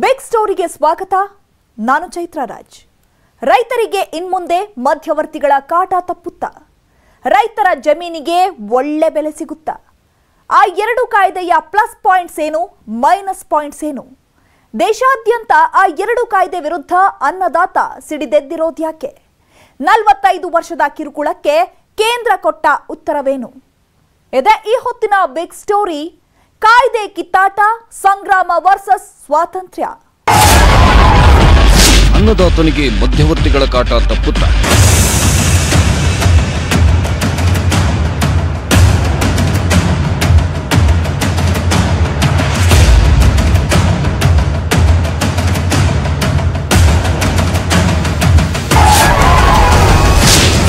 Big ಸ್ಟೋರಿಗೆ ಸ್ವಾಗತ. ನಾನು ಚೈತ್ರ ರಾಜ್. ರೈತರಿಗೆ ಇನ್ಮುಂದೆ ಮಧ್ಯವರ್ತಿಗಳ ಕಾಟ ತಪ್ಪುತ್ತಾ? ರೈತರ ಜಮೀನಿಗೆ ಒಳ್ಳೆ ಬೆಲೆ ಸಿಗುತ್ತಾ? ಆ ಎರಡು ಕಾಯ್ದೆಯ ಪ್ಲಸ್ ಪಾಯಿಂಟ್ಸ್ ಏನು, ಮೈನಸ್ ಪಾಯಿಂಟ್ಸ್ ಏನು? ದೇಶಾದ್ಯಂತ ಆ ಎರಡು ಕಾಯ್ದೆ ವಿರುದ್ಧ ಅನ್ನದಾತ ಸಿಡಿದೆದ್ದಿರೋದ್ಯಾಕೆ? 45 ವರ್ಷದ ಕಿರುಕುಳಕ್ಕೆ ಕೇಂದ್ರ ಕೊಟ್ಟ ಉತ್ತರವೇನು? ಇದೇ ಈ ಹೊತ್ತಿನ ಬಿಗ್ ಸ್ಟೋರಿ. ಕಾಯ್ದೆ ಕಿತ್ತಾಟ, ಸಂಗ್ರಾಮ ವರ್ಸಸ್ ಸ್ವಾತಂತ್ರ್ಯ. ಅನ್ನದಾತನಿಗೆ ಮಧ್ಯವರ್ತಿಗಳ ಕಾಟ ತಪ್ಪುತ್ತಾ?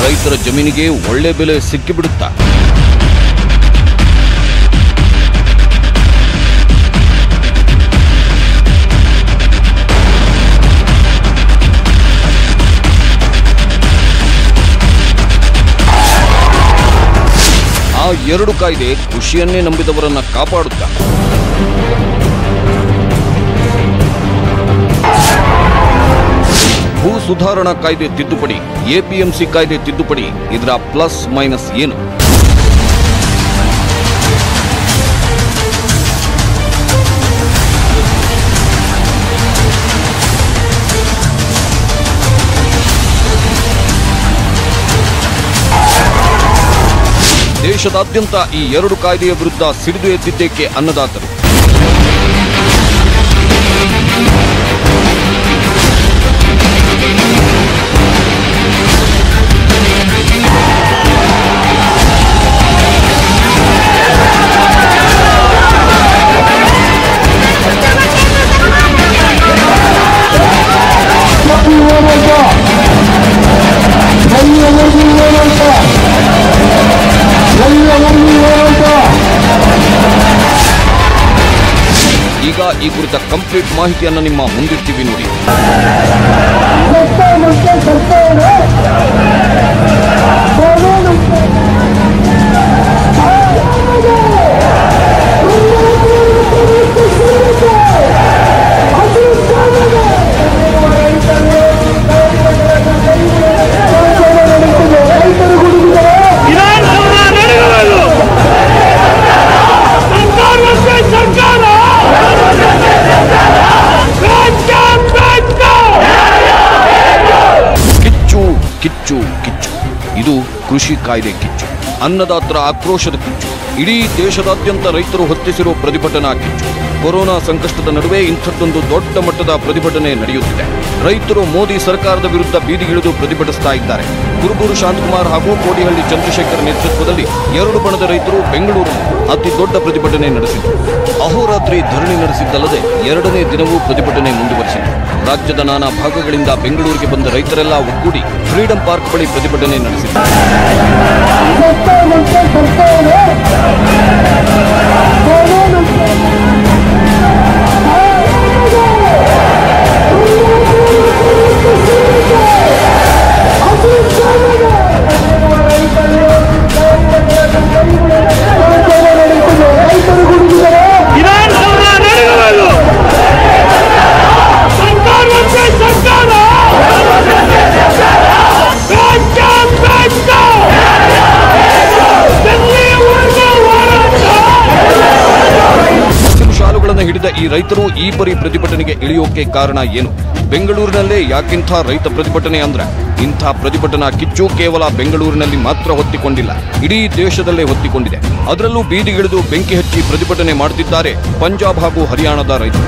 ರೈತರ ಜಮೀನಿಗೆ ಒಳ್ಳೆ ಬೆಲೆ ಸಿಕ್ಕಿಬಿಡುತ್ತಾ? ಆ ಎರಡು ಕಾಯ್ದೆ ಕೃಷಿಯನ್ನೇ ನಂಬಿದವರನ್ನ ಕಾಪಾಡುತ್ತಾ? ಭೂ ಸುಧಾರಣಾ ಕಾಯ್ದೆ ತಿದ್ದುಪಡಿ, ಎಪಿಎಂಸಿ ಕಾಯ್ದೆ ತಿದ್ದುಪಡಿ, ಇದರ ಪ್ಲಸ್ ಮೈನಸ್ ಏನು? ದೇಶದಾದ್ಯಂತ ಈ ಎರಡು ಕಾಯ್ದೆಯ ವಿರುದ್ಧ ಸಿಡಿದು ಎದ್ದಿದ್ದೇಕೆ ಅನ್ನದಾತರು? ಈಗ ಈ ಕುರಿತ ಕಂಪ್ಲೀಟ್ ಮಾಹಿತಿಯನ್ನು ನಿಮ್ಮ ಮುಂದಿಡ್ತೀವಿ ನೋಡಿ. ಕಿಚ್ಚು ಕಿಚ್ಚು, ಇದು ಕೃಷಿ ಕಾಯ್ದೆ ಕಿಚ್ಚು, ಅನ್ನದಾತರ ಆಕ್ರೋಶದ ಕಿಚ್ಚು, ಇಡೀ ದೇಶದಾದ್ಯಂತ ರೈತರು ಹೊತ್ತಿಸಿರುವ ಪ್ರತಿಭಟನಾ ಕಿಚ್ಚು. ಕೊರೋನಾ ಸಂಕಷ್ಟದ ನಡುವೆ ಇಂಥದ್ದೊಂದು ದೊಡ್ಡ ಮಟ್ಟದ ಪ್ರತಿಭಟನೆ ನಡೆಯುತ್ತಿದೆ. ರೈತರು ಮೋದಿ ಸರ್ಕಾರದ ವಿರುದ್ಧ ಬೀದಿಗಿಳಿದು ಪ್ರತಿಭಟಿಸ್ತಾ ಇದ್ದಾರೆ. ಕುರುಬೂರು ಶಾಂತಕುಮಾರ್ ಹಾಗೂ ಕೋಡಿಹಳ್ಳಿ ಚಂದ್ರಶೇಖರ್ ನೇತೃತ್ವದಲ್ಲಿ ಎರಡು ಬಣದ ರೈತರು ಬೆಂಗಳೂರಿನಲ್ಲಿ ಅತಿ ದೊಡ್ಡ ಪ್ರತಿಭಟನೆ ನಡೆಸಿದರು. ಅಹೋರಾತ್ರಿ ಧರಣಿ ನಡೆಸಿದ್ದಲ್ಲದೆ ಎರಡನೇ ದಿನವೂ ಪ್ರತಿಭಟನೆ ಮುಂದುವರೆಸಿದರು. ರಾಜ್ಯದ ನಾನಾ ಭಾಗಗಳಿಂದ ಬೆಂಗಳೂರಿಗೆ ಬಂದ ರೈತರೆಲ್ಲ ಒಗ್ಗೂಡಿ ಫ್ರೀಡಂ ಪಾರ್ಕ್ ಬಳಿ ಪ್ರತಿಭಟನೆ ನಡೆಸಿದರು. ಹಿಡಿದ ಈ ರೈತರು ಈ ಪರಿ ಪ್ರತಿಭಟನೆಗೆ ಇಳಿಯೋಕೆ ಕಾರಣ ಏನು? ಬೆಂಗಳೂರಿನಲ್ಲೇ ಯಾಕಿಂಥ ರೈತ ಪ್ರತಿಭಟನೆ ಅಂದ್ರೆ? ಇಂಥ ಪ್ರತಿಭಟನಾ ಕಿಚ್ಚು ಕೇವಲ ಬೆಂಗಳೂರಿನಲ್ಲಿ ಮಾತ್ರ ಹೊತ್ತಿಕೊಂಡಿಲ್ಲ, ಇಡೀ ದೇಶದಲ್ಲೇ ಹೊತ್ತಿಕೊಂಡಿದೆ. ಅದರಲ್ಲೂ ಬೀದಿಗಿಳಿದು ಬೆಂಕಿ ಹಚ್ಚಿ ಪ್ರತಿಭಟನೆ ಮಾಡುತ್ತಿದ್ದಾರೆ ಪಂಜಾಬ್ ಹಾಗೂ ಹರಿಯಾಣದ ರೈತರು.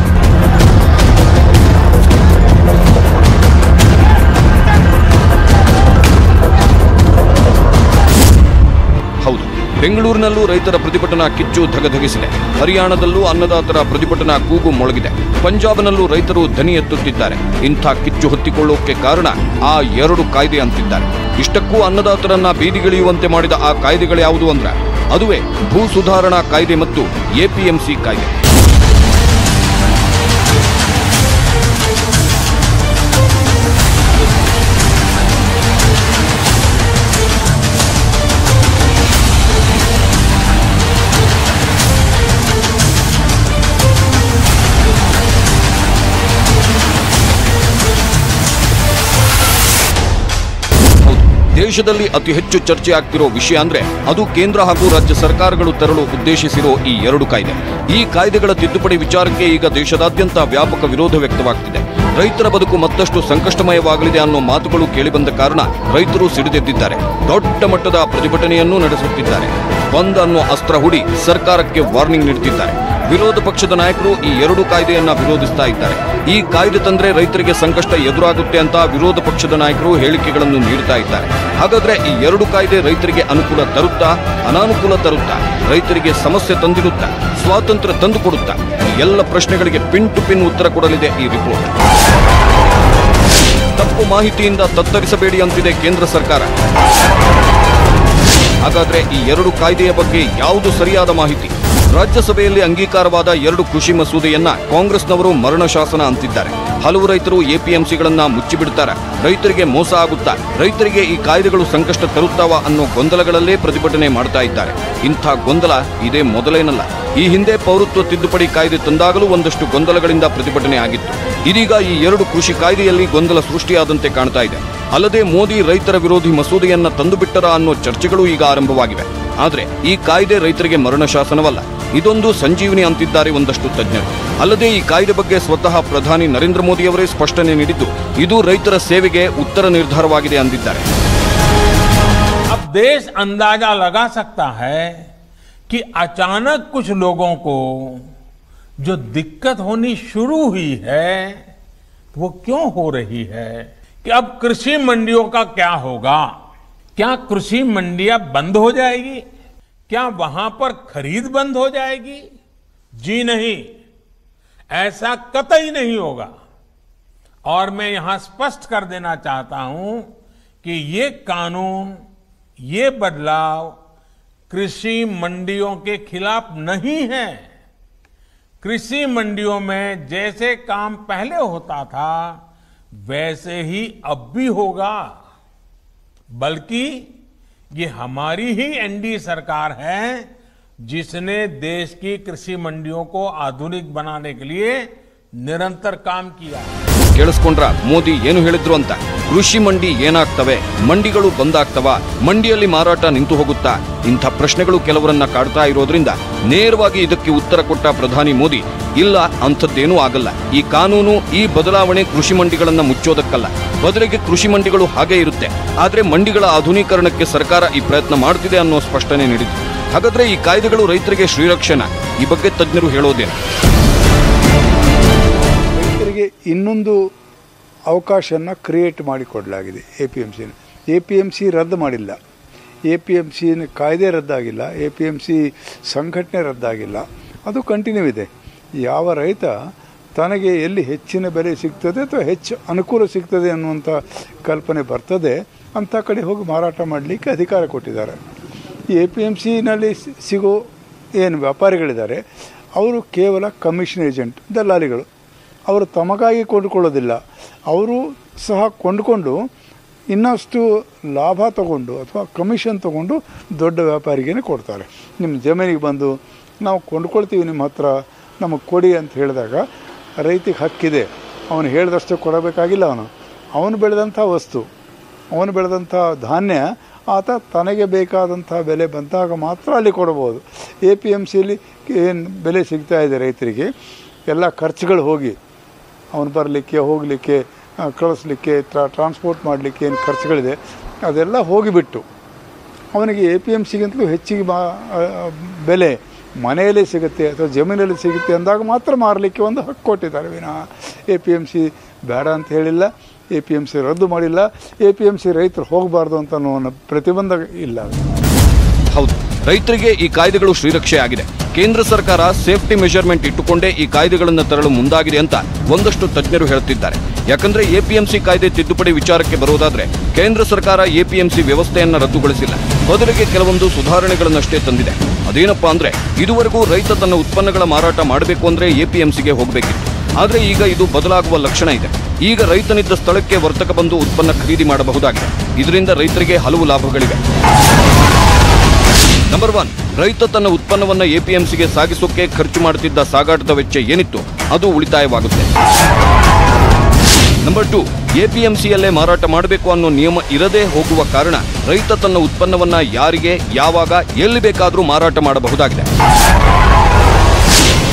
ಹೌದು, ಬೆಂಗಳೂರಿನಲ್ಲೂ ರೈತರ ಪ್ರತಿಭಟನಾ ಕಿಚ್ಚು ಧಗಧಗಿಸಿದೆ. ಹರಿಯಾಣದಲ್ಲೂ ಅನ್ನದಾತರ ಪ್ರತಿಭಟನಾ ಕೂಗು ಮೊಳಗಿದೆ. ಪಂಜಾಬ್ನಲ್ಲೂ ರೈತರು ಧ್ವನಿ ಎತ್ತುತ್ತಿದ್ದಾರೆ. ಇಂಥ ಕಿಚ್ಚು ಹೊತ್ತಿಕೊಳ್ಳೋಕೆ ಕಾರಣ ಆ ಎರಡು ಕಾಯ್ದೆ ಅಂತಿದ್ದಾರೆ. ಇಷ್ಟಕ್ಕೂ ಅನ್ನದಾತರನ್ನ ಬೀದಿಗಿಳಿಯುವಂತೆ ಮಾಡಿದ ಆ ಕಾಯ್ದೆಗಳು ಯಾವುದು ಅಂದ್ರೆ ಅದುವೇ ಭೂ ಸುಧಾರಣಾ ಕಾಯ್ದೆ ಮತ್ತು ಎಪಿಎಂಸಿ ಕಾಯ್ದೆ. ದೇಶದಲ್ಲಿ ಅತಿ ಹೆಚ್ಚು ಚರ್ಚೆ ಆಗ್ತಿರೋ ವಿಷಯ ಅಂದ್ರೆ ಅದು ಕೇಂದ್ರ ಹಾಗೂ ರಾಜ್ಯ ಸರ್ಕಾರಗಳು ತರಲು ಉದ್ದೇಶಿಸಿರೋ ಈ 2 ಕಾಯ್ದೆ. ಈ ಕಾಯ್ದೆಗಳ ತಿದ್ದುಪಡಿ ವಿಚಾರಕ್ಕೆ ಈಗ ದೇಶದಾದ್ಯಂತ ವ್ಯಾಪಕ ವಿರೋಧ ವ್ಯಕ್ತವಾಗ್ತಿದೆ. ರೈತರ ಬದುಕು ಮತ್ತಷ್ಟು ಸಂಕಷ್ಟಮಯವಾಗಲಿದೆ ಅನ್ನೋ ಮಾತುಗಳು ಕೇಳಿಬಂದ ಕಾರಣ ರೈತರು ಸಿಡಿದೆದ್ದಿದ್ದಾರೆ. ದೊಡ್ಡ ಮಟ್ಟದ ಪ್ರತಿಭಟನೆಯನ್ನೂ ನಡೆಸುತ್ತಿದ್ದಾರೆ. ಬಂದ್ ಅನ್ನೋ ಅಸ್ತ್ರ ಹೂಡಿ ಸರ್ಕಾರಕ್ಕೆ ವಾರ್ನಿಂಗ್ ನೀಡುತ್ತಿದ್ದಾರೆ. ವಿರೋಧ ಪಕ್ಷದ ನಾಯಕರು ಈ 2 ಕಾಯ್ದೆಯನ್ನ ವಿರೋಧಿಸ್ತಾ ಇದ್ದಾರೆ. ಈ ಕಾಯ್ದೆ ತಂದ್ರೆ ರೈತರಿಗೆ ಸಂಕಷ್ಟ ಎದುರಾಗುತ್ತೆ ಅಂತ ವಿರೋಧ ಪಕ್ಷದ ನಾಯಕರು ಹೇಳಿಕೆಗಳನ್ನು ನೀಡುತ್ತಾ ಇದ್ದಾರೆ. ಹಾಗಾದ್ರೆ ಈ 2 ಕಾಯ್ದೆ ರೈತರಿಗೆ ಅನುಕೂಲ ತರುತ್ತಾ, ಅನಾನುಕೂಲ ತರುತ್ತಾ, ರೈತರಿಗೆ ಸಮಸ್ಯೆ ತಂದಿರುತ್ತಾ, ಸ್ವಾತಂತ್ರ್ಯ ತಂದುಕೊಡುತ್ತಾ? ಎಲ್ಲ ಪ್ರಶ್ನೆಗಳಿಗೆ ಪಿನ್ ಟು ಪಿನ್ ಉತ್ತರ ಕೊಡಲಿದೆ ಈ ರಿಪೋರ್ಟ್. ತಪ್ಪು ಮಾಹಿತಿಯಿಂದ ತತ್ತರಿಸಬೇಡಿ ಅಂತಿದೆ ಕೇಂದ್ರ ಸರ್ಕಾರ. ಹಾಗಾದ್ರೆ ಈ 2 ಕಾಯ್ದೆಯ ಬಗ್ಗೆ ಯಾವುದು ಸರಿಯಾದ ಮಾಹಿತಿ? ರಾಜ್ಯಸಭೆಯಲ್ಲಿ ಅಂಗೀಕಾರವಾದ 2 ಕೃಷಿ ಮಸೂದೆಯನ್ನ ಕಾಂಗ್ರೆಸ್ನವರು ಮರಣ ಶಾಸನ ಅಂತಿದ್ದಾರೆ. ಹಲವು ರೈತರು ಎಪಿಎಂಸಿಗಳನ್ನ ಮುಚ್ಚಿಬಿಡ್ತಾರೆ. ರೈತರಿಗೆ ಮೋಸ ಆಗುತ್ತಾ? ರೈತರಿಗೆ ಈ ಕಾಯ್ದೆಗಳು ಸಂಕಷ್ಟ ತರುತ್ತಾವ ಅನ್ನೋ ಗೊಂದಲಗಳಲ್ಲೇ ಪ್ರತಿಭಟನೆ ಮಾಡ್ತಾ ಇದ್ದಾರೆ. ಇಂಥ ಗೊಂದಲ ಇದೇ ಮೊದಲೇನಲ್ಲ. ಈ ಹಿಂದೆ ಪೌರತ್ವ ತಿದ್ದುಪಡಿ ಕಾಯ್ದೆ ತಂದಾಗಲೂ ಒಂದಷ್ಟು ಗೊಂದಲಗಳಿಂದ ಪ್ರತಿಭಟನೆ ಆಗಿತ್ತು. ಇದೀಗ ಈ 2 ಕೃಷಿ ಕಾಯ್ದೆಯಲ್ಲಿ ಗೊಂದಲ ಸೃಷ್ಟಿಯಾದಂತೆ ಕಾಣ್ತಾ ಇದೆ. ಅಲ್ಲದೆ ಮೋದಿ ರೈತರ ವಿರೋಧಿ ಮಸೂದೆಯನ್ನ ತಂದುಬಿಟ್ಟರ ಅನ್ನೋ ಚರ್ಚೆಗಳು ಈಗ ಆರಂಭವಾಗಿವೆ. ಆದ್ರೆ ಈ ಕಾಯ್ದೆ ರೈತರಿಗೆ ಮರಣ ಶಾಸನವಲ್ಲ, ಇದೊಂದು ಸಂಜೀವನಿ ಅಂತಿದ್ದಾರೆ ಒಂದಷ್ಟು ತಜ್ಞರು. ಅಲ್ಲದೆ ಈ ಕಾಯ್ದೆ ಬಗ್ಗೆ ಸ್ವತಃ ಪ್ರಧಾನಿ ನರೇಂದ್ರ ಮೋದಿ ಅವರೇ ಸ್ಪಷ್ಟನೆ ನೀಡಿದ್ದು ಇದು ರೈತರ ಸೇವೆಗೆ ಉತ್ತರ ನಿರ್ಧಾರವಾಗಿದೆ ಅಂದಿದ್ದಾರೆ. अब देश अंदाजा लगा सकता है कि अचानक कुछ लोगों को जो दिक्कत होनी शुरू हुई है वो क्यों हो रही है, कि अब कृषि मंडियों का क्या होगा? क्या कृषि मंडियां बंद हो जाएगी? क्या वहां पर खरीद बंद हो जाएगी? जी नहीं, ऐसा कतई नहीं होगा। और मैं यहां स्पष्ट कर देना चाहता हूं कि ये कानून, ये बदलाव कृषि मंडियों के खिलाफ नहीं है। कृषि मंडियों में जैसे काम पहले होता था वैसे ही अब भी होगा, बल्कि ये हमारी ही एनडीए सरकार है जिसने देश की कृषि मंडियों को आधुनिक बनाने के लिए निरंतर काम किया। ಕೇಳಿಸ್ಕೊಂಡ್ರ ಮೋದಿ ಏನು ಹೇಳಿದ್ರು ಅಂತ? ಕೃಷಿ ಮಂಡಿ ಏನಾಗ್ತವೆ? ಮಂಡಿಗಳು ಬಂದಾಗ್ತವ? ಮಂಡಿಯಲ್ಲಿ ಮಾರಾಟ ನಿಂತು ಹೋಗುತ್ತಾ? ಇಂಥ ಪ್ರಶ್ನೆಗಳು ಕೆಲವರನ್ನ ಕಾಡ್ತಾ ಇರೋದ್ರಿಂದ ನೇರವಾಗಿ ಇದಕ್ಕೆ ಉತ್ತರ ಕೊಟ್ಟ ಪ್ರಧಾನಿ ಮೋದಿ, ಇಲ್ಲ, ಅಂಥದ್ದೇನೂ ಆಗಲ್ಲ. ಈ ಕಾನೂನು, ಈ ಬದಲಾವಣೆ ಕೃಷಿ ಮಂಡಿಗಳನ್ನ ಮುಚ್ಚೋದಕ್ಕಲ್ಲ, ಬದಲಿಗೆ ಕೃಷಿ ಮಂಡಿಗಳು ಹಾಗೆ ಇರುತ್ತೆ. ಆದ್ರೆ ಮಂಡಿಗಳ ಆಧುನೀಕರಣಕ್ಕೆ ಸರ್ಕಾರ ಈ ಪ್ರಯತ್ನ ಮಾಡ್ತಿದೆ ಅನ್ನೋ ಸ್ಪಷ್ಟನೆ ನೀಡಿದ್ರು. ಹಾಗಾದ್ರೆ ಈ ಕಾಯ್ದೆಗಳು ರೈತರಿಗೆ ಶ್ರೀರಕ್ಷಣಾ? ಈ ಬಗ್ಗೆ ತಜ್ಞರು ಹೇಳೋದೇನು? ರೈತರಿಗೆ ಇನ್ನೊಂದು ಅವಕಾಶವನ್ನು ಕ್ರಿಯೇಟ್ ಮಾಡಿಕೊಡಲಾಗಿದೆ. APMC ರದ್ದು ಮಾಡಿಲ್ಲ, APMC ಕಾಯ್ದೆ ರದ್ದಾಗಿಲ್ಲ, APMC ಸಂಘಟನೆ ರದ್ದಾಗಿಲ್ಲ, ಅದು ಕಂಟಿನ್ಯೂ ಇದೆ. ಯಾವ ರೈತ ತನಗೆ ಎಲ್ಲಿ ಹೆಚ್ಚಿನ ಬೆಲೆ ಸಿಗ್ತದೆ ಅಥವಾ ಹೆಚ್ಚು ಅನುಕೂಲ ಸಿಗ್ತದೆ ಅನ್ನುವಂಥ ಕಲ್ಪನೆ ಬರ್ತದೆ ಅಂಥ ಕಡೆ ಹೋಗಿ ಮಾರಾಟ ಮಾಡಲಿಕ್ಕೆ ಅಧಿಕಾರ ಕೊಟ್ಟಿದ್ದಾರೆ. ಈ APMCನಲ್ಲಿ ಸಿಗೋ ಏನು ವ್ಯಾಪಾರಿಗಳಿದ್ದಾರೆ ಅವರು ಕೇವಲ ಕಮಿಷನ್ ಏಜೆಂಟ್, ದಲ್ಲಾಳಿಗಳು. ಅವರು ತಮಗಾಗಿ ಕೊಂಡುಕೊಳ್ಳೋದಿಲ್ಲ, ಅವರು ಸಹ ಕೊಂಡುಕೊಂಡು ಇನ್ನಷ್ಟು ಲಾಭ ತಗೊಂಡು ಅಥವಾ ಕಮಿಷನ್ ತಗೊಂಡು ದೊಡ್ಡ ವ್ಯಾಪಾರಿಗೇ ಕೊಡ್ತಾರೆ. ನಿಮ್ಮ ಜಮೀನಿಗೆ ಬಂದು ನಾವು ಕೊಂಡ್ಕೊಳ್ತೀವಿ, ನಿಮ್ಮ ಹತ್ರ ನಮಗೆ ಕೊಡಿ ಅಂತ ಹೇಳಿದಾಗ ರೈತಿಗೆ ಹಕ್ಕಿದೆ. ಅವನು ಹೇಳಿದಷ್ಟು ಕೊಡಬೇಕಾಗಿಲ್ಲ. ಅವನು ಬೆಳೆದಂಥ ವಸ್ತು, ಅವನು ಬೆಳೆದಂಥ ಧಾನ್ಯ ಆತ ತನಗೆ ಬೇಕಾದಂಥ ಬೆಲೆ ಬಂದಾಗ ಮಾತ್ರ ಅಲ್ಲಿ ಕೊಡಬಹುದು. APMCಯಲ್ಲಿ ಏನು ಬೆಲೆ ಸಿಗ್ತಾ ಇದೆ ರೈತರಿಗೆ, ಎಲ್ಲ ಖರ್ಚುಗಳು ಹೋಗಿ ಅವನು ಬರಲಿಕ್ಕೆ, ಹೋಗಲಿಕ್ಕೆ, ಕಳಿಸ್ಲಿಕ್ಕೆ, ಟ್ರಾನ್ಸ್ಪೋರ್ಟ್ ಮಾಡಲಿಕ್ಕೆ ಏನು ಖರ್ಚುಗಳಿದೆ ಅದೆಲ್ಲ ಹೋಗಿಬಿಟ್ಟು ಅವನಿಗೆ APMCಗಿಂತಲೂ ಹೆಚ್ಚಿಗೆ ಬೆಲೆ ಮನೆಯಲ್ಲೇ ಸಿಗುತ್ತೆ ಅಥವಾ ಜಮೀನಲ್ಲಿ ಸಿಗುತ್ತೆ ಅಂದಾಗ ಮಾತ್ರ ಮಾರಲಿಕ್ಕೆ ಒಂದು ಹಕ್ಕು ಕೊಟ್ಟಿದ್ದಾರೆ ವಿನಃ APMC ಬೇಡ ಅಂತ ಹೇಳಿಲ್ಲ, APMC ರದ್ದು ಮಾಡಿಲ್ಲ, APMC ರೈತರು ಹೋಗಬಾರ್ದು ಅಂತ ಪ್ರತಿಬಂಧ ಇಲ್ಲ. ಹೌದು, ರೈತರಿಗೆ ಈ ಕಾಯ್ದೆಗಳು ಶ್ರೀರಕ್ಷೆ ಆಗಿದೆ. ಕೇಂದ್ರ ಸರ್ಕಾರ ಸೇಫ್ಟಿ ಮೆಷರ್ಮೆಂಟ್ ಇಟ್ಟುಕೊಂಡೇ ಈ ಕಾಯ್ದೆಗಳನ್ನು ತರಲು ಮುಂದಾಗಿದೆ ಅಂತ ಒಂದಷ್ಟು ತಜ್ಞರು ಹೇಳುತ್ತಿದ್ದಾರೆ. ಯಾಕಂದ್ರೆ APMC ಕಾಯ್ದೆ ತಿದ್ದುಪಡಿ ವಿಚಾರಕ್ಕೆ ಬರೋದಾದ್ರೆ ಕೇಂದ್ರ ಸರ್ಕಾರ APMC ವ್ಯವಸ್ಥೆಯನ್ನ ರದ್ದುಗೊಳಿಸಿಲ್ಲ, ಬದಲಿಗೆ ಕೆಲವೊಂದು ಸುಧಾರಣೆಗಳನ್ನಷ್ಟೇ ತಂದಿದೆ. ಅದೇನಪ್ಪಾ ಅಂದ್ರೆ, ಇದುವರೆಗೂ ರೈತ ತನ್ನ ಉತ್ಪನ್ನಗಳ ಮಾರಾಟ ಮಾಡಬೇಕು ಅಂದ್ರೆ APMCಗೆ ಹೋಗಬೇಕಿತ್ತು. ಆದ್ರೆ ಈಗ ಇದು ಬದಲಾಗುವ ಲಕ್ಷಣ ಇದೆ. ಈಗ ರೈತನಿದ್ದ ಸ್ಥಳಕ್ಕೆ ವರ್ತಕ ಬಂದು ಉತ್ಪನ್ನ ಖರೀದಿ ಮಾಡಬಹುದಾಗಿದೆ. ಇದರಿಂದ ರೈತರಿಗೆ ಹಲವು ಲಾಭಗಳಿವೆ. ನಂಬರ್ 1, ರೈತ ತನ್ನ ಉತ್ಪನ್ನವನ್ನು APMCಗೆ ಸಾಗಿಸೋಕೆ ಖರ್ಚು ಮಾಡುತ್ತಿದ್ದ ಸಾಗಾಟದ ವೆಚ್ಚ ಏನಿತ್ತು ಅದು ಉಳಿತಾಯವಾಗುತ್ತೆ. ನಂಬರ್ 2, ಎಪಿಎಂಸಿಯಲ್ಲೇ ಮಾರಾಟ ಮಾಡಬೇಕು ಅನ್ನೋ ನಿಯಮ ಇರದೇ ಹೋಗುವ ಕಾರಣ ರೈತ ತನ್ನ ಉತ್ಪನ್ನವನ್ನ ಯಾರಿಗೆ, ಯಾವಾಗ, ಎಲ್ಲಿ ಬೇಕಾದರೂ ಮಾರಾಟ ಮಾಡಬಹುದಾಗಿದೆ.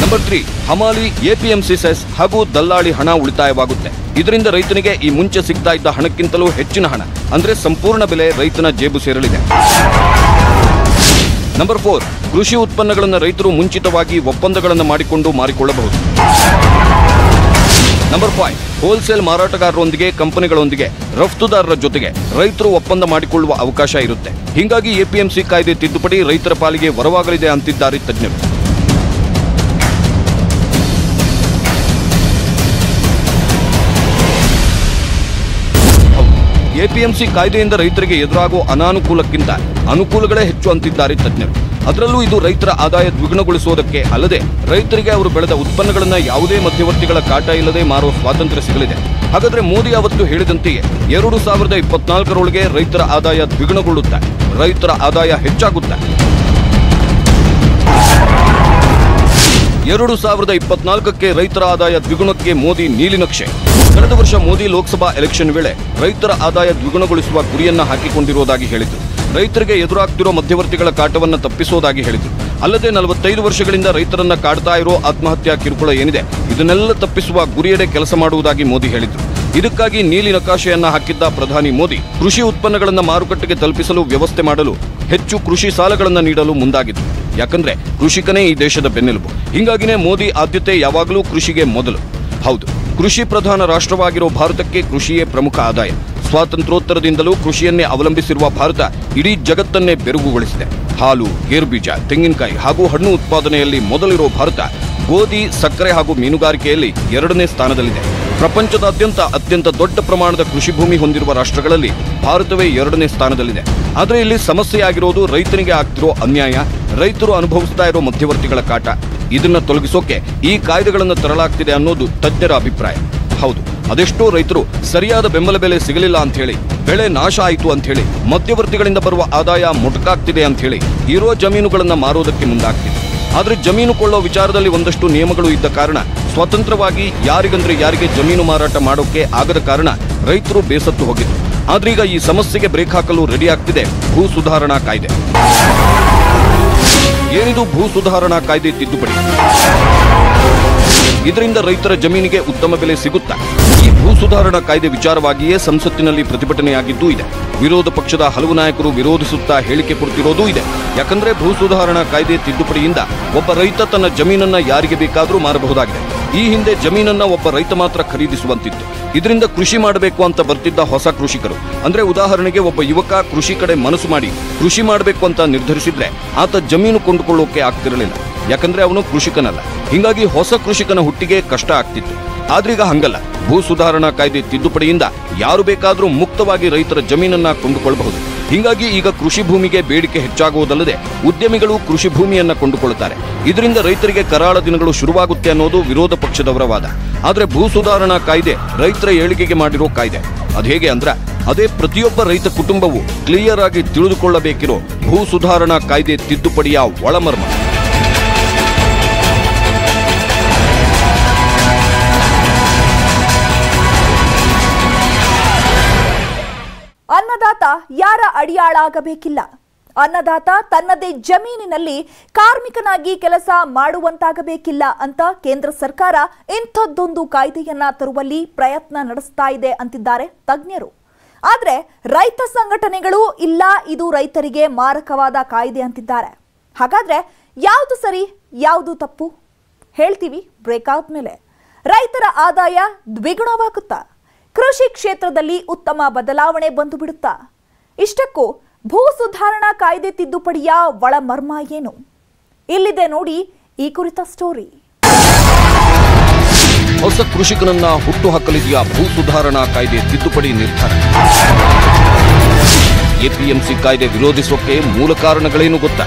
ನಂಬರ್ 3, ಹಮಾಲಿ, ಎಪಿಎಂಸಿ ಸೆಸ್ ಹಾಗೂ ದಲ್ಲಾಳಿ ಹಣ ಉಳಿತಾಯವಾಗುತ್ತೆ. ಇದರಿಂದ ರೈತನಿಗೆ ಈ ಮುಂಚೆ ಸಿಗ್ತಾ ಇದ್ದ ಹಣಕ್ಕಿಂತಲೂ ಹೆಚ್ಚಿನ ಹಣ ಅಂದ್ರೆ ಸಂಪೂರ್ಣ ಬೆಲೆ ರೈತನ ಜೇಬು ಸೇರಲಿದೆ. ನಂಬರ್ 4, ಕೃಷಿ ಉತ್ಪನ್ನಗಳನ್ನು ರೈತರು ಮುಂಚಿತವಾಗಿ ಒಪ್ಪಂದಗಳನ್ನು ಮಾಡಿಕೊಂಡು ಮಾರಿಕೊಳ್ಳಬಹುದು. ನಂಬರ್ 5, ಹೋಲ್ಸೇಲ್ ಮಾರಾಟಗಾರರೊಂದಿಗೆ, ಕಂಪನಿಗಳೊಂದಿಗೆ, ರಫ್ತುದಾರರ ಜೊತೆಗೆ ರೈತರು ಒಪ್ಪಂದ ಮಾಡಿಕೊಳ್ಳುವ ಅವಕಾಶ ಇರುತ್ತೆ. ಹೀಗಾಗಿ ಎಪಿಎಂಸಿ ಕಾಯ್ದೆ ತಿದ್ದುಪಡಿ ರೈತರ ಪಾಲಿಗೆ ವರವಾಗಲಿದೆ ಅಂತಿದ್ದಾರೆ ತಜ್ಞರು. ಎಪಿಎಂಸಿ ಕಾಯ್ದೆಯಿಂದ ರೈತರಿಗೆ ಎದುರಾಗುವ ಅನಾನುಕೂಲಕ್ಕಿಂತ ಅನುಕೂಲಗಳೇ ಹೆಚ್ಚು ಅಂತಿದ್ದಾರೆ ತಜ್ಞರು. ಅದರಲ್ಲೂ ಇದು ರೈತರ ಆದಾಯ ದ್ವಿಗುಣಗೊಳಿಸುವುದಕ್ಕೆ ಅಲ್ಲದೆ ರೈತರಿಗೆ ಅವರು ಬೆಳೆದ ಉತ್ಪನ್ನಗಳನ್ನು ಯಾವುದೇ ಮಧ್ಯವರ್ತಿಗಳ ಕಾಟ ಇಲ್ಲದೆ ಮಾರುವ ಸ್ವಾತಂತ್ರ್ಯ ಸಿಗಲಿದೆ. ಹಾಗಾದ್ರೆ ಮೋದಿ ಅವತ್ತು ಹೇಳಿದಂತೆಯೇ 2024ರೊಳಗೆ ರೈತರ ಆದಾಯ ದ್ವಿಗುಣಗೊಳ್ಳುತ್ತಾ, ರೈತರ ಆದಾಯ ಹೆಚ್ಚಾಗುತ್ತಾ. 2024ಕ್ಕೆ ರೈತರ ಆದಾಯ ದ್ವಿಗುಣಕ್ಕೆ ಮೋದಿ ನೀಲಿನಕ್ಷೆ. ಕಳೆದ ವರ್ಷ ಮೋದಿ ಲೋಕಸಭಾ ಎಲೆಕ್ಷನ್ ವೇಳೆ ರೈತರ ಆದಾಯ ದ್ವಿಗುಣಗೊಳಿಸುವ ಗುರಿಯನ್ನ ಹಾಕಿಕೊಂಡಿರುವುದಾಗಿ ಹೇಳಿದ್ರು. ರೈತರಿಗೆ ಎದುರಾಗ್ತಿರೋ ಮಧ್ಯವರ್ತಿಗಳ ಕಾಟವನ್ನು ತಪ್ಪಿಸುವುದಾಗಿ ಹೇಳಿದ್ರು. ಅಲ್ಲದೆ 45 ವರ್ಷಗಳಿಂದ ರೈತರನ್ನ ಕಾಡ್ತಾ ಇರೋ ಆತ್ಮಹತ್ಯಾ ಕಿರುಕುಳ ಏನಿದೆ ಇದನ್ನೆಲ್ಲ ತಪ್ಪಿಸುವ ಗುರಿಯಡೆ ಕೆಲಸ ಮಾಡುವುದಾಗಿ ಮೋದಿ ಹೇಳಿದ್ರು. ಇದಕ್ಕಾಗಿ ನೀಲಿ ನಕಾಶೆಯನ್ನ ಹಾಕಿದ್ದ ಪ್ರಧಾನಿ ಮೋದಿ ಕೃಷಿ ಉತ್ಪನ್ನಗಳನ್ನು ಮಾರುಕಟ್ಟೆಗೆ ತಲುಪಿಸಲು ವ್ಯವಸ್ಥೆ ಮಾಡಲು ಹೆಚ್ಚು ಕೃಷಿ ಸಾಲಗಳನ್ನು ನೀಡಲು ಮುಂದಾಗಿದ್ರು. ಯಾಕಂದ್ರೆ ಕೃಷಿಕನೇ ಈ ದೇಶದ ಬೆನ್ನೆಲುಬು. ಹೀಗಾಗಿನೇ ಮೋದಿ ಆದ್ಯತೆ ಯಾವಾಗಲೂ ಕೃಷಿಗೆ ಮೊದಲು. ಹೌದು, ಕೃಷಿ ಪ್ರಧಾನ ರಾಷ್ಟ್ರವಾಗಿರೋ ಭಾರತಕ್ಕೆ ಕೃಷಿಯೇ ಪ್ರಮುಖ ಆದಾಯ. ಸ್ವಾತಂತ್ರ್ಯೋತ್ತರದಿಂದಲೂ ಕೃಷಿಯನ್ನೇ ಅವಲಂಬಿಸಿರುವ ಭಾರತ ಇಡೀ ಜಗತ್ತನ್ನೇ ಬೆರಗುಗೊಳಿಸಿದೆ. ಹಾಲು, ಗೇರುಬೀಜ, ತೆಂಗಿನಕಾಯಿ ಹಾಗೂ ಹಣ್ಣು ಉತ್ಪಾದನೆಯಲ್ಲಿ ಮೊದಲಿರೋ ಭಾರತ ಗೋಧಿ, ಸಕ್ಕರೆ ಹಾಗೂ ಮೀನುಗಾರಿಕೆಯಲ್ಲಿ 2ನೇ ಸ್ಥಾನದಲ್ಲಿದೆ. ಪ್ರಪಂಚದಾದ್ಯಂತ ಅತ್ಯಂತ ದೊಡ್ಡ ಪ್ರಮಾಣದ ಕೃಷಿ ಭೂಮಿ ಹೊಂದಿರುವ ರಾಷ್ಟ್ರಗಳಲ್ಲಿ ಭಾರತವೇ 2ನೇ ಸ್ಥಾನದಲ್ಲಿದೆ. ಆದರೆ ಇಲ್ಲಿ ಸಮಸ್ಯೆಯಾಗಿರೋದು ರೈತನಿಗೆ ಆಗ್ತಿರೋ ಅನ್ಯಾಯ, ರೈತರು ಅನುಭವಿಸ್ತಾ ಇರೋ ಮಧ್ಯವರ್ತಿಗಳ ಕಾಟ. ಇದನ್ನ ತೊಲಗಿಸೋಕೆ ಈ ಕಾಯ್ದೆಗಳನ್ನು ತರಲಾಗ್ತಿದೆ ಅನ್ನೋದು ತಜ್ಞರ ಅಭಿಪ್ರಾಯ. ಹೌದು, ಅದೆಷ್ಟೋ ರೈತರು ಸರಿಯಾದ ಬೆಂಬಲ ಬೆಲೆ ಸಿಗಲಿಲ್ಲ ಅಂತ ಹೇಳಿ, ಬೆಳೆ ನಾಶ ಆಯಿತು ಅಂತ ಹೇಳಿ, ಮಧ್ಯವರ್ತಿಗಳಿಂದ ಬರುವ ಆದಾಯ ಮೊಟಕಾಗ್ತಿದೆ ಅಂತ ಹೇಳಿ ಇರೋ ಜಮೀನುಗಳನ್ನ ಮಾರೋದಕ್ಕೆ ಮುಂದಾಗ್ತಿದೆ. ಆದ್ರೆ ಜಮೀನು ಕೊಳ್ಳೋ ವಿಚಾರದಲ್ಲಿ ಒಂದಷ್ಟು ನಿಯಮಗಳು ಇದ್ದ ಕಾರಣ ಸ್ವತಂತ್ರವಾಗಿ ಯಾರಿಗಂದ್ರೆ ಯಾರಿಗೆ ಜಮೀನು ಮಾರಾಟ ಮಾಡೋಕೆ ಆಗದ ಕಾರಣ ರೈತರು ಬೇಸತ್ತು ಹೋಗಿದ್ರು. ಆದ್ರೀಗ ಈ ಸಮಸ್ಯೆಗೆ ಬ್ರೇಕ್ ಹಾಕಲು ರೆಡಿ ಆಗ್ತಿದೆ ಭೂ ಸುಧಾರಣಾ ಕಾಯ್ದೆ. ಏನಿದು ಭೂ ಸುಧಾರಣಾ ಕಾಯ್ದೆ ತಿದ್ದುಪಡಿ? ಇದರಿಂದ ರೈತರ ಜಮೀನಿಗೆ ಉತ್ತಮ ಬೆಲೆ ಸಿಗುತ್ತಾ? ಈ ಭೂ ಸುಧಾರಣಾ ಕಾಯ್ದೆ ವಿಚಾರವಾಗಿಯೇ ಸಂಸತ್ತಿನಲ್ಲಿ ಪ್ರತಿಭಟನೆಯಾಗಿದ್ದೂ ಇದೆ. ವಿರೋಧ ಪಕ್ಷದ ಹಲವು ನಾಯಕರು ವಿರೋಧಿಸುತ್ತಾ ಹೇಳಿಕೆ ಕೊಡ್ತಿರೋದೂ ಇದೆ. ಯಾಕಂದ್ರೆ ಭೂ ಸುಧಾರಣಾ ಕಾಯ್ದೆ ತಿದ್ದುಪಡಿಯಿಂದ ಒಬ್ಬ ರೈತ ತನ್ನ ಜಮೀನನ್ನ ಯಾರಿಗೆ ಬೇಕಾದರೂ ಮಾರಬಹುದಾಗಿದೆ. ಈ ಹಿಂದೆ ಜಮೀನನ್ನ ಒಬ್ಬ ರೈತ ಮಾತ್ರ ಖರೀದಿಸುವಂತಿತ್ತು. ಇದರಿಂದ ಕೃಷಿ ಮಾಡಬೇಕು ಅಂತ ಬರ್ತಿದ್ದ ಹೊಸ ಕೃಷಿಕರು, ಅಂದ್ರೆ ಉದಾಹರಣೆಗೆ ಒಬ್ಬ ಯುವಕ ಕೃಷಿ ಕಡೆ ಮನಸ್ಸು ಮಾಡಿ ಕೃಷಿ ಮಾಡಬೇಕು ಅಂತ ನಿರ್ಧರಿಸಿದ್ರೆ ಆತ ಜಮೀನು ಕೊಂಡುಕೊಳ್ಳೋಕೆ ಆಗ್ತಿರಲಿಲ್ಲ. ಯಾಕಂದ್ರೆ ಅವನು ಕೃಷಿಕನಲ್ಲ. ಹೀಗಾಗಿ ಹೊಸ ಕೃಷಿಕನ ಹುಟ್ಟಿಗೆ ಕಷ್ಟ ಆಗ್ತಿತ್ತು. ಆದ್ರೀಗ ಹಂಗಲ್ಲ. ಭೂ ಸುಧಾರಣಾ ಕಾಯ್ದೆ ತಿದ್ದುಪಡಿಯಿಂದ ಯಾರು ಬೇಕಾದರೂ ಮುಕ್ತವಾಗಿ ರೈತರ ಜಮೀನನ್ನ ಕೊಂಡುಕೊಳ್ಳಬಹುದು. ಹೀಗಾಗಿ ಈಗ ಕೃಷಿ ಭೂಮಿಗೆ ಬೇಡಿಕೆ ಹೆಚ್ಚಾಗುವುದಲ್ಲದೆ ಉದ್ಯಮಿಗಳು ಕೃಷಿ ಭೂಮಿಯನ್ನ ಕೊಂಡುಕೊಳ್ಳುತ್ತಾರೆ. ಇದರಿಂದ ರೈತರಿಗೆ ಕರಾಳ ದಿನಗಳು ಶುರುವಾಗುತ್ತೆ ಅನ್ನೋದು ವಿರೋಧ ಪಕ್ಷದವರ ವಾದ. ಆದ್ರೆ ಭೂ ಸುಧಾರಣಾ ಕಾಯ್ದೆ ರೈತರ ಏಳಿಗೆಗೆ ಮಾಡಿರೋ ಕಾಯ್ದೆ. ಅದೇಗೆ ಅಂದ್ರೆ ಅದೇ ಪ್ರತಿಯೊಬ್ಬ ರೈತ ಕುಟುಂಬವು ಕ್ಲಿಯರ್ ಆಗಿ ತಿಳಿದುಕೊಳ್ಳಬೇಕಿರೋ ಭೂ ಸುಧಾರಣಾ ಕಾಯ್ದೆ ತಿದ್ದುಪಡಿಯ ಒಳಮರ್ಮ. ಅನ್ನದಾತ ಯಾರ ಅಡಿಯಾಳಾಗಬೇಕಿಲ್ಲ. ಅನ್ನದಾತ ತನ್ನದೇ ಜಮೀನಿನಲ್ಲಿ ಕಾರ್ಮಿಕನಾಗಿ ಕೆಲಸ ಮಾಡುವಂತಾಗಬೇಕಿಲ್ಲ ಅಂತ ಕೇಂದ್ರ ಸರ್ಕಾರ ಇಂಥದ್ದೊಂದು ಕಾಯ್ದೆಯನ್ನ ತರುವಲ್ಲಿ ಪ್ರಯತ್ನ ನಡೆಸ್ತಾ ಇದೆ ಅಂತಿದ್ದಾರೆ ತಜ್ಞರು. ಆದ್ರೆ ರೈತ ಸಂಘಟನೆಗಳು ಇಲ್ಲ, ಇದು ರೈತರಿಗೆ ಮಾರಕವಾದ ಕಾಯ್ದೆ ಅಂತಿದ್ದಾರೆ. ಹಾಗಾದ್ರೆ ಯಾವುದು ಸರಿ, ಯಾವುದು ತಪ್ಪು ಹೇಳ್ತೀವಿ ಬ್ರೇಕ್ ಆದ್ಮೇಲೆ. ರೈತರ ಆದಾಯ ದ್ವಿಗುಣವಾಗುತ್ತಾ? ಕೃಷಿ ಕ್ಷೇತ್ರದಲ್ಲಿ ಉತ್ತಮ ಬದಲಾವಣೆ ಬಂದು ಬಿಡುತ್ತಾ? ಇಷ್ಟಕ್ಕೂ ಭೂ ಸುಧಾರಣಾ ಕಾಯ್ದೆ ತಿದ್ದುಪಡಿಯ ಒಳಮರ್ಮ ಏನು? ಇಲ್ಲಿದೆ ನೋಡಿ ಈ ಕುರಿತ ಸ್ಟೋರಿ. ಹೊಸ ಕೃಷಿಕನನ್ನ ಹುಟ್ಟು ಹಾಕಲಿದೆಯಾ ಭೂ ಸುಧಾರಣಾ ಕಾಯ್ದೆ ತಿದ್ದುಪಡಿ ನಿರ್ಧಾರ? ಎಪಿಎಂಸಿ ಕಾಯ್ದೆ ವಿರೋಧಿಸೋಕೆ ಮೂಲ ಕಾರಣಗಳೇನು ಗೊತ್ತಾ?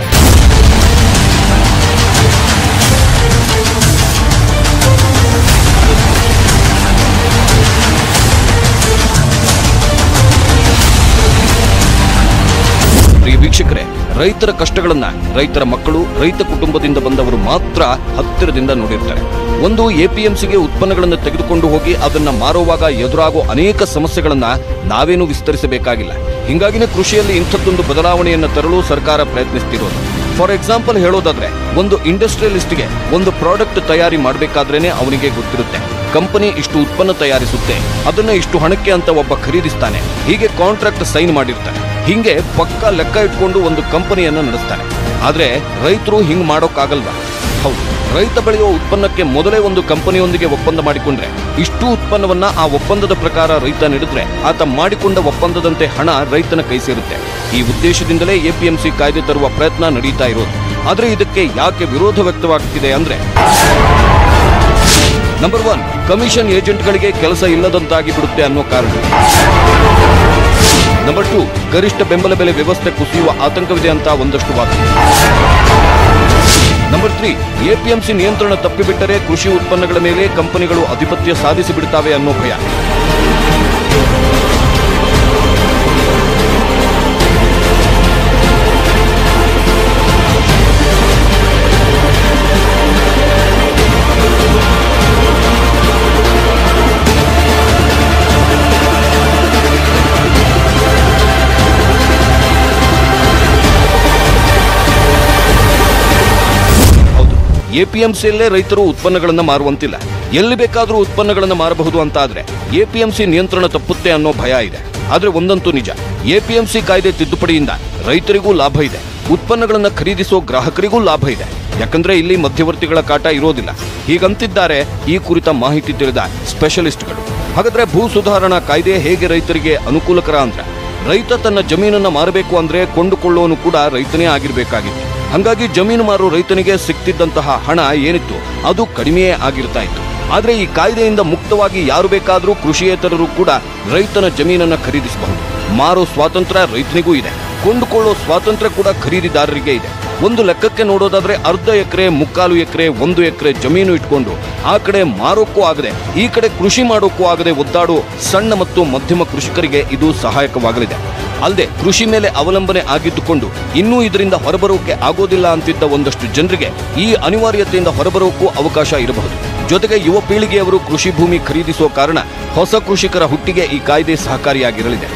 ವೀಕ್ಷಕರೇ, ರೈತರ ಕಷ್ಟಗಳನ್ನ ರೈತರ ಮಕ್ಕಳು, ರೈತ ಕುಟುಂಬದಿಂದ ಬಂದವರು ಮಾತ್ರ ಹತ್ತಿರದಿಂದ ನೋಡಿರ್ತಾರೆ. ಒಂದು, ಎಪಿಎಂಸಿಗೆ ಉತ್ಪನ್ನಗಳನ್ನು ತೆಗೆದುಕೊಂಡು ಹೋಗಿ ಅದನ್ನ ಮಾರುವಾಗ ಎದುರಾಗೋ ಅನೇಕ ಸಮಸ್ಯೆಗಳನ್ನ ನಾವೇನು ವಿಸ್ತರಿಸಬೇಕಾಗಿಲ್ಲ. ಹಿಂಗಾಗಿನೇ ಕೃಷಿಯಲ್ಲಿ ಇಂಥದ್ದೊಂದು ಬದಲಾವಣೆಯನ್ನು ತರಲು ಸರ್ಕಾರ ಪ್ರಯತ್ನಿಸ್ತಿರೋದು. ಫಾರ್ ಎಕ್ಸಾಂಪಲ್ ಹೇಳೋದಾದ್ರೆ, ಒಂದು ಇಂಡಸ್ಟ್ರಿಯಲಿಸ್ಟ್ಗೆ ಒಂದು ಪ್ರಾಡಕ್ಟ್ ತಯಾರಿ ಮಾಡಬೇಕಾದ್ರೇನೆ ಅವನಿಗೆ ಗೊತ್ತಿರುತ್ತೆ, ಕಂಪನಿ ಇಷ್ಟು ಉತ್ಪನ್ನ ತಯಾರಿಸುತ್ತೆ, ಅದನ್ನ ಇಷ್ಟು ಹಣಕ್ಕೆ ಅಂತ ಒಬ್ಬ ಖರೀದಿಸ್ತಾನೆ, ಹೀಗೆ ಕಾಂಟ್ರಾಕ್ಟ್ ಸೈನ್ ಮಾಡಿರ್ತಾನೆ. ಹಿಂಗೆ ಪಕ್ಕ ಲೆಕ್ಕ ಇಟ್ಕೊಂಡು ಒಂದು ಕಂಪನಿಯನ್ನ ನಡೆಸ್ತಾನೆ. ಆದ್ರೆ ರೈತರು ಹಿಂಗ್ ಮಾಡೋಕ್ಕಾಗಲ್ವಾ? ಹೌದು, ರೈತ ಬೆಳೆಯುವ ಉತ್ಪನ್ನಕ್ಕೆ ಮೊದಲೇ ಒಂದು ಕಂಪನಿಯೊಂದಿಗೆ ಒಪ್ಪಂದ ಮಾಡಿಕೊಂಡ್ರೆ ಇಷ್ಟು ಉತ್ಪನ್ನವನ್ನ ಆ ಒಪ್ಪಂದದ ಪ್ರಕಾರ ರೈತ ನೀಡಿದ್ರೆ ಆತ ಮಾಡಿಕೊಂಡ ಒಪ್ಪಂದದಂತೆ ಹಣ ರೈತನ ಕೈ ಸೇರುತ್ತೆ. ಈ ಉದ್ದೇಶದಿಂದಲೇ ಎಪಿಎಂಸಿ ಕಾಯ್ದೆ ತರುವ ಪ್ರಯತ್ನ ನಡೀತಾ ಇರೋದು. ಆದ್ರೆ ಇದಕ್ಕೆ ಯಾಕೆ ವಿರೋಧ ವ್ಯಕ್ತವಾಗ್ತಿದೆ ಅಂದ್ರೆ, ನಂಬರ್ 1, ಕಮಿಷನ್ ಏಜೆಂಟ್ಗಳಿಗೆ ಕೆಲಸ ಇಲ್ಲದಂತಾಗಿ ಬಿಡುತ್ತೆ ಅನ್ನೋ ಕಾರಣ. ನಂಬರ್ 2, ಗರಿಷ್ಠ ಬೆಂಬಲ ಬೆಲೆ ವ್ಯವಸ್ಥೆ ಕುಸಿಯುವ ಆತಂಕವಿದೆ ಅಂತ ಒಂದಷ್ಟು ವಾದ. ನಂಬರ್ 3, ಎಪಿಎಂಸಿ ನಿಯಂತ್ರಣ ತಪ್ಪಿಬಿಟ್ಟರೆ ಕೃಷಿ ಉತ್ಪನ್ನಗಳ ಮೇಲೆ ಕಂಪನಿಗಳು ಆಧಿಪತ್ಯ ಸಾಧಿಸಿ ಬಿಡುತ್ತವೆ ಅನ್ನೋ ಭಯ. ಎಪಿಎಂಸಿಯಲ್ಲೇ ರೈತರು ಉತ್ಪನ್ನಗಳನ್ನು ಮಾರುವಂತಿಲ್ಲ, ಎಲ್ಲಿ ಬೇಕಾದರೂ ಉತ್ಪನ್ನಗಳನ್ನು ಮಾರಬಹುದು ಅಂತ ಆದ್ರೆ ಎಪಿಎಂಸಿ ನಿಯಂತ್ರಣ ತಪ್ಪುತ್ತೆ ಅನ್ನೋ ಭಯ ಇದೆ. ಆದ್ರೆ ಒಂದಂತೂ ನಿಜ, ಎಪಿಎಂಸಿ ಕಾಯ್ದೆ ತಿದ್ದುಪಡಿಯಿಂದ ರೈತರಿಗೂ ಲಾಭ ಇದೆ, ಉತ್ಪನ್ನಗಳನ್ನು ಖರೀದಿಸೋ ಗ್ರಾಹಕರಿಗೂ ಲಾಭ ಇದೆ. ಯಾಕಂದ್ರೆ ಇಲ್ಲಿ ಮಧ್ಯವರ್ತಿಗಳ ಕಾಟ ಇರೋದಿಲ್ಲ. ಹೀಗಂತಿದ್ದಾರೆ ಈ ಕುರಿತ ಮಾಹಿತಿ ತಿಳಿದ ಸ್ಪೆಷಲಿಸ್ಟ್ಗಳು. ಹಾಗಾದ್ರೆ ಭೂ ಸುಧಾರಣಾ ಕಾಯ್ದೆ ಹೇಗೆ ರೈತರಿಗೆ ಅನುಕೂಲಕರ ಅಂದ್ರೆ, ರೈತ ತನ್ನ ಜಮೀನನ್ನ ಮಾರಬೇಕು ಅಂದ್ರೆ ಕೊಂಡುಕೊಳ್ಳೋನು ಕೂಡ ರೈತನೇ ಆಗಿರ್ಬೇಕಾಗಿತ್ತು. ಹಾಗಾಗಿ ಜಮೀನು ಮಾರೋ ರೈತನಿಗೆ ಸಿಕ್ತಿದ್ದಂತಹ ಹಣ ಏನಿತ್ತು ಅದು ಕಡಿಮೆಯೇ ಆಗಿರ್ತಾ ಇತ್ತು. ಆದ್ರೆ ಈ ಕಾಯ್ದೆಯಿಂದ ಮುಕ್ತವಾಗಿ ಯಾರು ಬೇಕಾದರೂ ಕೃಷಿಯೇತರರು ಕೂಡ ರೈತನ ಜಮೀನನ್ನ ಖರೀದಿಸಬಹುದು. ಮಾರೋ ಸ್ವಾತಂತ್ರ್ಯ ರೈತನಿಗೂ ಇದೆ, ಕೊಂಡುಕೊಳ್ಳೋ ಸ್ವಾತಂತ್ರ್ಯ ಕೂಡ ಖರೀದಿದಾರರಿಗೆ ಇದೆ. ಒಂದು ಲೆಕ್ಕಕ್ಕೆ ನೋಡೋದಾದ್ರೆ ಅರ್ಧ ಎಕರೆ, 3/4 ಎಕರೆ, 1 ಎಕರೆ ಜಮೀನು ಇಟ್ಕೊಂಡು ಆ ಕಡೆ ಮಾರೋಕ್ಕೂ ಆಗದೆ ಈ ಕಡೆ ಕೃಷಿ ಮಾಡೋಕ್ಕೂ ಆಗದೆ ಒದ್ದಾಡೋ ಸಣ್ಣ ಮತ್ತು ಮಧ್ಯಮ ಕೃಷಿಕರಿಗೆ ಇದು ಸಹಾಯಕವಾಗಲಿದೆ. ಅಲ್ಲದೆ ಕೃಷಿ ಮೇಲೆ ಅವಲಂಬನೆ ಆಗಿದ್ದುಕೊಂಡು ಇನ್ನೂ ಇದರಿಂದ ಹೊರಬರೋಕೆ ಆಗೋದಿಲ್ಲ ಅಂತಿದ್ದ ಒಂದಷ್ಟು ಜನರಿಗೆ ಈ ಅನಿವಾರ್ಯತೆಯಿಂದ ಹೊರಬರೋಕ್ಕೂ ಅವಕಾಶ ಇರಬಹುದು. ಜೊತೆಗೆ ಯುವ ಪೀಳಿಗೆಯವರು ಕೃಷಿ ಭೂಮಿ ಖರೀದಿಸುವ ಕಾರಣ ಹೊಸ ಕೃಷಿಕರ ಹುಟ್ಟಿಗೆ ಈ ಕಾಯ್ದೆ ಸಹಕಾರಿಯಾಗಿರಲಿದೆ.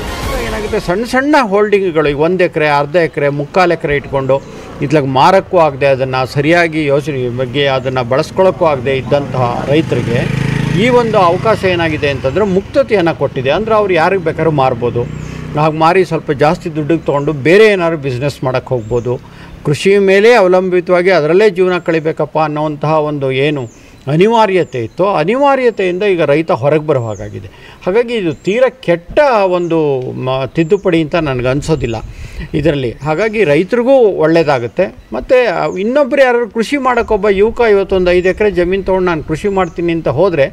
ಏನಾಗುತ್ತೆ, ಸಣ್ಣ ಸಣ್ಣ ಹೋಲ್ಡಿಂಗ್ಗಳು 1 ಎಕರೆ, ಅರ್ಧ ಎಕರೆ, 3/4 ಎಕರೆ ಇಟ್ಕೊಂಡು ಇತ್ಲಾಗ ಮಾರಕ್ಕೂ ಆಗದೆ ಅದನ್ನು ಸರಿಯಾಗಿ ಯೋಚನೆ ಬಗ್ಗೆ ಅದನ್ನು ಬಳಸ್ಕೊಳ್ಳೋಕ್ಕೂ ಆಗದೆ ಇದ್ದಂತಹ ರೈತರಿಗೆ ಈ ಒಂದು ಅವಕಾಶ ಏನಾಗಿದೆ ಅಂತಂದರೆ ಮುಕ್ತತೆಯನ್ನು ಕೊಟ್ಟಿದೆ. ಅಂದರೆ ಅವ್ರು ಯಾರಿಗೆ ಬೇಕಾದ್ರೂ ಮಾರ್ಬೋದು. ಹಾಗೆ ಮಾರಿ ಸ್ವಲ್ಪ ಜಾಸ್ತಿ ದುಡ್ಡಿಗೆ ತೊಗೊಂಡು ಬೇರೆ ಏನಾದ್ರು ಬಿಸ್ನೆಸ್ ಮಾಡೋಕ್ಕೆ ಹೋಗ್ಬೋದು. ಕೃಷಿ ಮೇಲೆ ಅವಲಂಬಿತವಾಗಿ ಅದರಲ್ಲೇ ಜೀವನ ಕಳಿಬೇಕಪ್ಪ ಅನ್ನೋವಂತಹ ಒಂದು ಏನು ಅನಿವಾರ್ಯತೆ ಇತ್ತು, ಅನಿವಾರ್ಯತೆಯಿಂದ ಈಗ ರೈತ ಹೊರಗೆ ಬರೋ ಹಾಗಾಗಿದೆ. ಹಾಗಾಗಿ ಇದು ತೀರಾ ಕೆಟ್ಟ ಒಂದು ತಿದ್ದುಪಡಿ ಅಂತ ನನಗನ್ಸೋದಿಲ್ಲ ಇದರಲ್ಲಿ. ಹಾಗಾಗಿ ರೈತರಿಗೂ ಒಳ್ಳೆಯದಾಗುತ್ತೆ. ಮತ್ತು ಇನ್ನೊಬ್ಬರು ಯಾರು ಕೃಷಿ ಮಾಡೋಕ್ಕೊಬ್ಬ ಯುವಕ ಇವತ್ತೊಂದು 5 ಎಕರೆ ಜಮೀನು ತೊಗೊಂಡು ನಾನು ಕೃಷಿ ಮಾಡ್ತೀನಿ ಅಂತ ಹೋದರೆ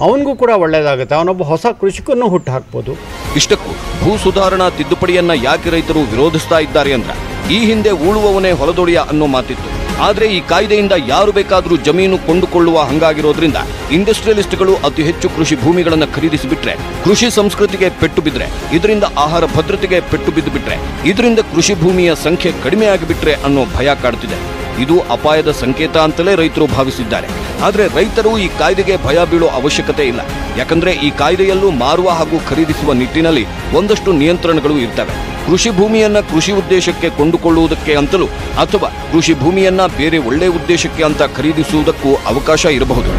ಅವನಿಗೂ ಕೂಡ ಒಳ್ಳೆಯದಾಗುತ್ತೆ. ಅವನೊಬ್ಬ ಹೊಸ ಕೃಷಿಕನ್ನು ಹುಟ್ಟು ಹಾಕ್ಬೋದು. ಇಷ್ಟಕ್ಕೂ ಭೂ ಸುಧಾರಣಾ ತಿದ್ದುಪಡಿಯನ್ನ ಯಾಕೆ ರೈತರು ವಿರೋಧಿಸ್ತಾ ಇದ್ದಾರೆ ಅಂದ್ರೆ, ಈ ಹಿಂದೆ ಉಳುವವನೇ ಹೊಲದೊಡೆಯ ಅನ್ನೋ ಮಾತಿತ್ತು. ಆದ್ರೆ ಈ ಕಾಯ್ದೆಯಿಂದ ಯಾರು ಬೇಕಾದರೂ ಜಮೀನು ಕೊಂಡುಕೊಳ್ಳುವ ಹಂಗಾಗಿರೋದ್ರಿಂದ ಇಂಡಸ್ಟ್ರಿಯಲಿಸ್ಟ್ಗಳು ಅತಿ ಹೆಚ್ಚು ಕೃಷಿ ಭೂಮಿಗಳನ್ನು ಖರೀದಿಸಿಬಿಟ್ರೆ ಕೃಷಿ ಸಂಸ್ಕೃತಿಗೆ ಪೆಟ್ಟು ಬಿದ್ರೆ, ಇದರಿಂದ ಆಹಾರ ಭದ್ರತೆಗೆ ಪೆಟ್ಟು ಬಿದ್ದು ಬಿಟ್ರೆ, ಇದರಿಂದ ಕೃಷಿ ಭೂಮಿಯ ಸಂಖ್ಯೆ ಕಡಿಮೆ ಆಗಿಬಿಟ್ರೆ ಅನ್ನೋ ಭಯ ಕಾಡ್ತಿದೆ. ಇದು ಅಪಾಯದ ಸಂಕೇತ ಅಂತಲೇ ರೈತರು ಭಾವಿಸಿದ್ದಾರೆ. ಆದ್ರೆ ರೈತರು ಈ ಕಾಯ್ದೆಗೆ ಭಯ ಬೀಳೋ ಅವಶ್ಯಕತೆ ಇಲ್ಲ. ಯಾಕಂದ್ರೆ ಈ ಕಾಯ್ದೆಯಲ್ಲೂ ಮಾರುವ ಹಾಗೂ ಖರೀದಿಸುವ ನಿಟ್ಟಿನಲ್ಲಿ ಒಂದಷ್ಟು ನಿಯಂತ್ರಣಗಳು ಇರ್ತವೆ. ಕೃಷಿ ಭೂಮಿಯನ್ನ ಕೃಷಿ ಉದ್ದೇಶಕ್ಕೆ ಕೊಂಡುಕೊಳ್ಳುವುದಕ್ಕೆ ಅಂತಲೂ ಅಥವಾ ಕೃಷಿ ಭೂಮಿಯನ್ನ ಬೇರೆ ಒಳ್ಳೆ ಉದ್ದೇಶಕ್ಕೆ ಅಂತ ಖರೀದಿಸುವುದಕ್ಕೂ ಅವಕಾಶ ಇರಬಹುದು.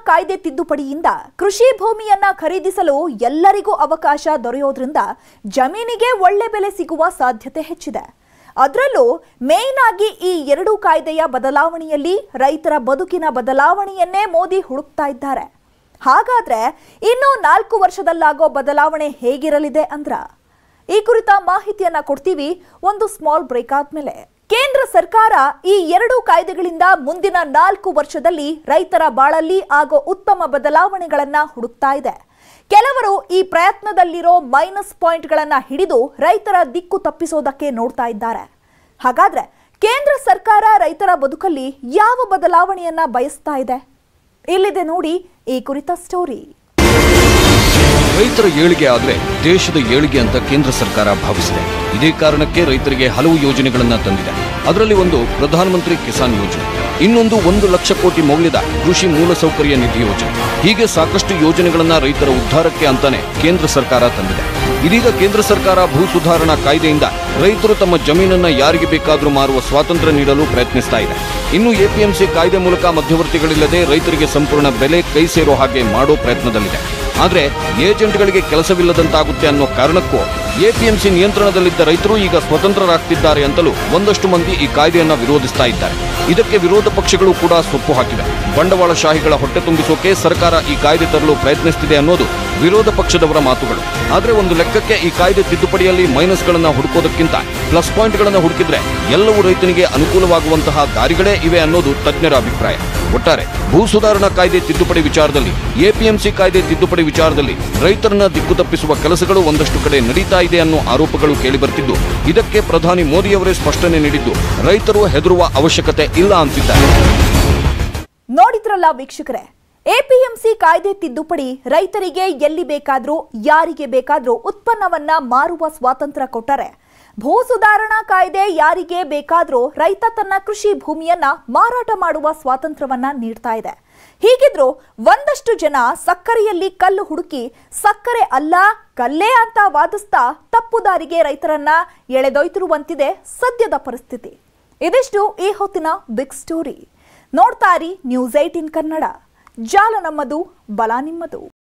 ಕಾಯ್ದೆ ತಿದ್ದುಪಡಿಯಿಂದ ಕೃಷಿ ಭೂಮಿಯನ್ನ ಖರೀದಿಸಲು ಎಲ್ಲರಿಗೂ ಅವಕಾಶ ದೊರೆಯೋದ್ರಿಂದ ಜಮೀನಿಗೆ ಒಳ್ಳೆ ಬೆಲೆ ಸಿಗುವ ಸಾಧ್ಯತೆ ಹೆಚ್ಚಿದೆ. ಅದರಲ್ಲೂ ಮೇನ್ ಆಗಿ ಈ 2 ಕಾಯ್ದೆಯ ಬದಲಾವಣೆಯಲ್ಲಿ ರೈತರ ಬದುಕಿನ ಬದಲಾವಣೆಯನ್ನೇ ಮೋದಿ ಹುಡುಕ್ತಾ ಇದ್ದಾರೆ. ಹಾಗಾದ್ರೆ ಇನ್ನು 4 ವರ್ಷದಲ್ಲಾಗೋ ಬದಲಾವಣೆ ಹೇಗಿರಲಿದೆ ಅಂದ್ರ ಈ ಕುರಿತ ಮಾಹಿತಿಯನ್ನ ಕೊಡ್ತೀವಿ ಒಂದು ಸ್ಮಾಲ್ ಬ್ರೇಕ್ ಆದ್ಮೇಲೆ. ಕೇಂದ್ರ ಸರ್ಕಾರ ಈ 2 ಕಾಯ್ದೆಗಳಿಂದ ಮುಂದಿನ 4 ವರ್ಷದಲ್ಲಿ ರೈತರ ಬಾಳಲ್ಲಿ ಆಗೋ ಉತ್ತಮ ಬದಲಾವಣೆಗಳನ್ನ ಹುಡುಕ್ತಾ ಇದೆ. ಕೆಲವರು ಈ ಪ್ರಯತ್ನದಲ್ಲಿರೋ ಮೈನಸ್ ಪಾಯಿಂಟ್ಗಳನ್ನ ಹಿಡಿದು ರೈತರ ದಿಕ್ಕು ತಪ್ಪಿಸೋದಕ್ಕೆ ನೋಡ್ತಾ ಇದ್ದಾರೆ. ಹಾಗಾದ್ರೆ ಕೇಂದ್ರ ಸರ್ಕಾರ ರೈತರ ಬದುಕಲ್ಲಿ ಯಾವ ಬದಲಾವಣೆಯನ್ನ ಬಯಸ್ತಾ ಇದೆ? ಇಲ್ಲಿದೆ ನೋಡಿ ಈ ಕುರಿತ ಸ್ಟೋರಿ. ರೈತರ ಏಳಿಗೆ ಆದರೆ ದೇಶದ ಏಳಿಗೆ ಅಂತ ಕೇಂದ್ರ ಸರ್ಕಾರ ಭಾವಿಸಿದೆ. ಇದೇ ಕಾರಣಕ್ಕೆ ರೈತರಿಗೆ ಹಲವು ಯೋಜನೆಗಳನ್ನು ತಂದಿದೆ. ಅದರಲ್ಲಿ ಒಂದು ಪ್ರಧಾನಮಂತ್ರಿ ಕಿಸಾನ್ ಯೋಜನೆ, ಇನ್ನೊಂದು 1 ಲಕ್ಷ ಕೋಟಿ ಮೌಲ್ಯದ ಕೃಷಿ ಮೂಲಸೌಕರ್ಯ ನಿಧಿ ಯೋಜನೆ. ಹೀಗೆ ಸಾಕಷ್ಟು ಯೋಜನೆಗಳನ್ನ ರೈತರ ಉದ್ಧಾರಕ್ಕೆ ಅಂತಾನೆ ಕೇಂದ್ರ ಸರ್ಕಾರ ತಂದಿದೆ. ಇದೀಗ ಕೇಂದ್ರ ಸರ್ಕಾರ ಭೂ ಸುಧಾರಣಾ ಕಾಯ್ದೆಯಿಂದ ರೈತರು ತಮ್ಮ ಜಮೀನನ್ನ ಯಾರಿಗೆ ಬೇಕಾದರೂ ಮಾರುವ ಸ್ವಾತಂತ್ರ್ಯ ನೀಡಲು ಪ್ರಯತ್ನಿಸ್ತಾ ಇದೆ. ಇನ್ನು ಎಪಿಎಂಸಿ ಕಾಯ್ದೆ ಮೂಲಕ ಮಧ್ಯವರ್ತಿಗಳಿಲ್ಲದೆ ರೈತರಿಗೆ ಸಂಪೂರ್ಣ ಬೆಲೆ ಕೈ ಸೇರೋ ಹಾಗೆ ಮಾಡೋ ಪ್ರಯತ್ನದಲ್ಲಿದೆ. ಆದರೆ ಏಜೆಂಟ್ಗಳಿಗೆ ಕೆಲಸವಿಲ್ಲದಂತಾಗುತ್ತೆ ಅನ್ನೋ ಕಾರಣಕ್ಕೂ ಎಪಿಎಂಸಿ ನಿಯಂತ್ರಣದಲ್ಲಿದ್ದ ರೈತರು ಈಗ ಸ್ವತಂತ್ರರಾಗ್ತಿದ್ದಾರೆ ಅಂತಲೂ ಒಂದಷ್ಟು ಮಂದಿ ಈ ಕಾಯ್ದೆಯನ್ನ ವಿರೋಧಿಸ್ತಾ ಇದ್ದಾರೆ. ಇದಕ್ಕೆ ವಿರೋಧ ಪಕ್ಷಗಳು ಕೂಡ ಸೊಪ್ಪು ಹಾಕಿವೆ. ಬಂಡವಾಳಶಾಹಿಗಳ ಹೊಟ್ಟೆ ತುಂಬಿಸೋಕೆ ಸರ್ಕಾರ ಈ ಕಾಯ್ದೆ ತರಲು ಪ್ರಯತ್ನಿಸುತ್ತಿದೆ ಅನ್ನೋದು ವಿರೋಧ ಪಕ್ಷದವರ ಮಾತುಗಳು. ಆದರೆ ಒಂದು ಲೆಕ್ಕಕ್ಕೆ ಈ ಕಾಯ್ದೆ ತಿದ್ದುಪಡಿಯಲ್ಲಿ ಮೈನಸ್ಗಳನ್ನ ಹುಡುಕೋದಕ್ಕಿಂತ ಪ್ಲಸ್ ಪಾಯಿಂಟ್ಗಳನ್ನ ಹುಡುಕಿದ್ರೆ ಎಲ್ಲವೂ ರೈತನಿಗೆ ಅನುಕೂಲವಾಗುವಂತಹ ದಾರಿಗಳೇ ಇವೆ ಅನ್ನೋದು ತಜ್ಞರ ಅಭಿಪ್ರಾಯ. ಒಟ್ಟಾರೆ ಭೂ ಸುಧಾರಣಾ ಕಾಯ್ದೆ ತಿದ್ದುಪಡಿ ವಿಚಾರದಲ್ಲಿ, ಎಪಿಎಂಸಿ ಕಾಯ್ದೆ ತಿದ್ದುಪಡಿ ವಿಚಾರದಲ್ಲಿ ರೈತರನ್ನ ದಿಕ್ಕು ತಪ್ಪಿಸುವ ಕೆಲಸಗಳು ಒಂದಷ್ಟು ಕಡೆ ನಡೀತಾ ಇದೆ ಅನ್ನೋ ಆರೋಪಗಳು ಕೇಳಿಬರ್ತಿದ್ದು, ಇದಕ್ಕೆ ಪ್ರಧಾನಿ ಮೋದಿಯವರೇ ಸ್ಪಷ್ಟನೆ ನೀಡಿದ್ದು ರೈತರು ಹೆದರುವ ಅವಶ್ಯಕತೆ ಇಲ್ಲ ಅಂತಿದ್ದಾರೆ. ನೋಡಿದ್ರಲ್ಲ ವೀಕ್ಷಕರೇ, ಎಪಿಎಂಸಿ ಕಾಯ್ದೆ ತಿದ್ದುಪಡಿ ರೈತರಿಗೆ ಎಲ್ಲಿ ಬೇಕಾದ್ರೂ ಯಾರಿಗೆ ಬೇಕಾದ್ರೂ ಉತ್ಪನ್ನವನ್ನ ಮಾರುವ ಸ್ವಾತಂತ್ರ್ಯ ಕೊಟ್ಟರೆ, ಭೂ ಸುಧಾರಣಾ ಕಾಯ್ದೆ ಯಾರಿಗೆ ಬೇಕಾದ್ರೂ ರೈತ ತನ್ನ ಕೃಷಿ ಭೂಮಿಯನ್ನ ಮಾರಾಟ ಮಾಡುವ ಸ್ವಾತಂತ್ರ್ಯವನ್ನ ನೀಡ್ತಾ ಇದೆ. ಹೀಗಿದ್ರು ಒಂದಷ್ಟು ಜನ ಸಕ್ಕರೆಯಲ್ಲಿ ಕಲ್ಲು ಹುಡುಕಿ ಸಕ್ಕರೆ ಅಲ್ಲ ಕಲ್ಲೇ ಅಂತ ವಾದಿಸ್ತಾ ತಪ್ಪು ದಾರಿಗೆ ರೈತರನ್ನ ಎಳೆದೊಯ್ತಿರುವಂತಿದೆ ಸದ್ಯದ ಪರಿಸ್ಥಿತಿ. ಇದಿಷ್ಟು ಈ ಹೊತ್ತಿನ ಬಿಗ್ ಸ್ಟೋರಿ. ನೋಡ್ತಾ ಇರಿ News 18 ಕನ್ನಡ. ಜಾಲ ನಮ್ಮದು, ಬಲ ನಿಮ್ಮದು.